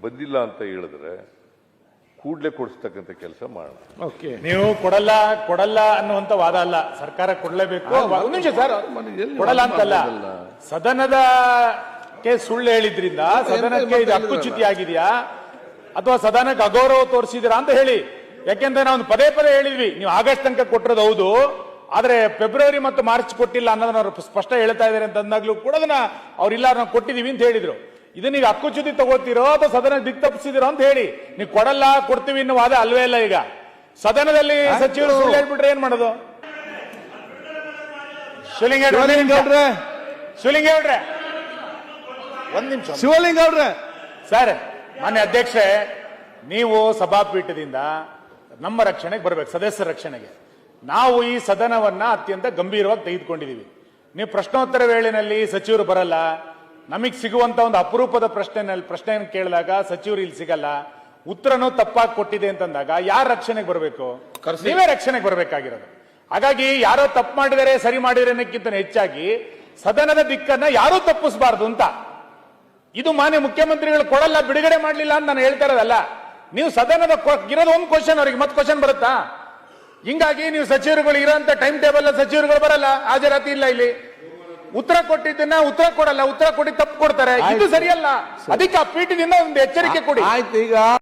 ಬಂದಿಲ್ಲ ಅಂತ ಹೇಳಿದ್ರೆ ಕೂಡಲೇ ಕೊಡಿಸ್ತಕ್ಕಂಥ ಕೆಲಸ ಮಾಡೋಣ. ಓಕೆ, ನೀವು ಕೊಡಲ್ಲ ಅನ್ನುವಂತ ವಾದ ಅಲ್ಲ, ಸರ್ಕಾರ ಕೊಡಲೇಬೇಕು. ಒಂದು ನಿಮಿಷ ಸರ್, ಕೊಡಲ್ಲ ಅಂತಲ್ಲ, ಸದನದಕ್ಕೆ ಸುಳ್ಳು ಹೇಳಿದ್ರಿಂದ ಸದನಕ್ಕೆ ಇದು ಹಕ್ಕುಚ್ಯುತಿ ಆಗಿದೆಯಾ ಅಥವಾ ಸದನಕ್ಕೆ ಅಗೌರವ ತೋರಿಸಿದಿರಾ ಅಂತ ಹೇಳಿ. ಯಾಕೆಂದ್ರೆ ನಾವು ಪದೇ ಪದೇ ಹೇಳಿದ್ವಿ, ನೀವು ಆಗಸ್ಟ್ ತನಕ ಕೊಟ್ಟಿರೋದು ಹೌದು, ಆದ್ರೆ ಫೆಬ್ರವರಿ ಮತ್ತು ಮಾರ್ಚ್ ಕೊಟ್ಟಿಲ್ಲ ಅನ್ನೋದನ್ನ ಅವರು ಸ್ಪಷ್ಟ ಹೇಳ್ತಾ ಇದಾರೆ ಅಂತ ಅಂದಾಗ್ಲೂ ಕೂಡ ಅದನ್ನ ಅವ್ರಿಲ್ಲ ನಾವು ಕೊಟ್ಟಿದೀವಿ ಅಂತ ಹೇಳಿದ್ರು. ಇದು ನೀವು ಹಕ್ಕುಚ್ಯುತಿ ತಗೋತೀರೋ ಅಥವಾ ಸದನ ದಿಕ್ ತಪ್ಪಿಸಿದಿರೋ ಅಂತ ಹೇಳಿ. ನೀವು ಕೊಡಲ್ಲ ಕೊಡ್ತೀವಿ ಅನ್ನೋ ವಾದ ಅಲ್ವೇ ಇಲ್ಲ. ಈಗ ಸದನದಲ್ಲಿ ಸಚಿವರು ಸುಳ್ಳು ಹೇಳ್ಬಿಟ್ರೆ ಏನ್ ಮಾಡೋದು? ಶಿವಲಿಂಗೇಗೌಡ್ರೆ ಒಂದ್ ನಿಮಿಷ. ಶಿವಲಿಂಗೇಗೌಡ್ರೆ ಸರ್, ಮಾನ್ಯ ಅಧ್ಯಕ್ಷೆ, ನೀವು ಸಭಾಪೀಠದಿಂದ ನಮ್ಮ ರಕ್ಷಣೆಗೆ ಬರ್ಬೇಕು, ಸದಸ್ಯರ ರಕ್ಷಣೆಗೆ. ನಾವು ಈ ಸದನವನ್ನ ಅತ್ಯಂತ ಗಂಭೀರವಾಗಿ ತೆಗೆದುಕೊಂಡಿದೀವಿ. ನೀವು ಪ್ರಶ್ನೋತ್ತರ ವೇಳೆಯಲ್ಲಿ ಸಚಿವರು ಬರಲ್ಲ, ನಮಗ್ ಸಿಗುವಂತ ಒಂದು ಅಪರೂಪದ ಪ್ರಶ್ನೆಯನ್ನು ಕೇಳಿದಾಗ ಸಚಿವರು ಇಲ್ಲಿ ಸಿಗಲ್ಲ, ಉತ್ತರನೂ ತಪ್ಪಾಗಿ ಕೊಟ್ಟಿದೆ ಅಂತಂದಾಗ ಯಾರ ರಕ್ಷಣೆಗೆ ಬರಬೇಕು? ನೀವೇ ರಕ್ಷಣೆಗೆ ಬರಬೇಕಾಗಿರೋದು. ಹಾಗಾಗಿ ಯಾರೋ ತಪ್ಪು ಮಾಡಿದರೆ ಸರಿ ಮಾಡಿದರೆ ಅನ್ನೋಕ್ಕಿಂತ ಹೆಚ್ಚಾಗಿ ಸದನದ ದಿಕ್ಕನ್ನ ಯಾರೂ ತಪ್ಪಿಸಬಾರ್ದು ಅಂತ. ಇದು ಮಾನ್ಯ ಮುಖ್ಯಮಂತ್ರಿಗಳು ಕೊಡಲ್ಲ, ಬಿಡುಗಡೆ ಮಾಡಲಿಲ್ಲ ಅಂತ ನಾನು ಹೇಳ್ತಾ ಇರೋದಲ್ಲ. ನೀವು ಸದನದ ಇರೋದು ಒಂದು ಕ್ವಶನ್, ಅವ್ರಿಗೆ ಮತ್ತೆ ಕ್ವಶನ್ ಬರುತ್ತಾ? ಹಿಂಗಾಗಿ ನೀವು ಸಚಿವರುಗಳು ಇರೋಂತ ಟೈಮ್ ಟೇಬಲ್ ಸಚಿವರುಗಳು ಬರಲ್ಲ, ಹಾಜರಾತಿ ಇಲ್ಲ. ಇಲ್ಲಿ ಉತ್ತರ ಕೊಟ್ಟಿದ್ದನ್ನ ಉತ್ತರ ಕೊಡಲ್ಲ, ಉತ್ತರ ಕೊಡಿ ತಪ್ಪು ಕೊಡ್ತಾರೆ. ಇದು ಸರಿಯಲ್ಲ. ಅದಕ್ಕೆ ಆ ಪೀಠದಿಂದ ಒಂದು ಎಚ್ಚರಿಕೆ ಕೊಡಿ. ಆಯ್ತು. ಈಗ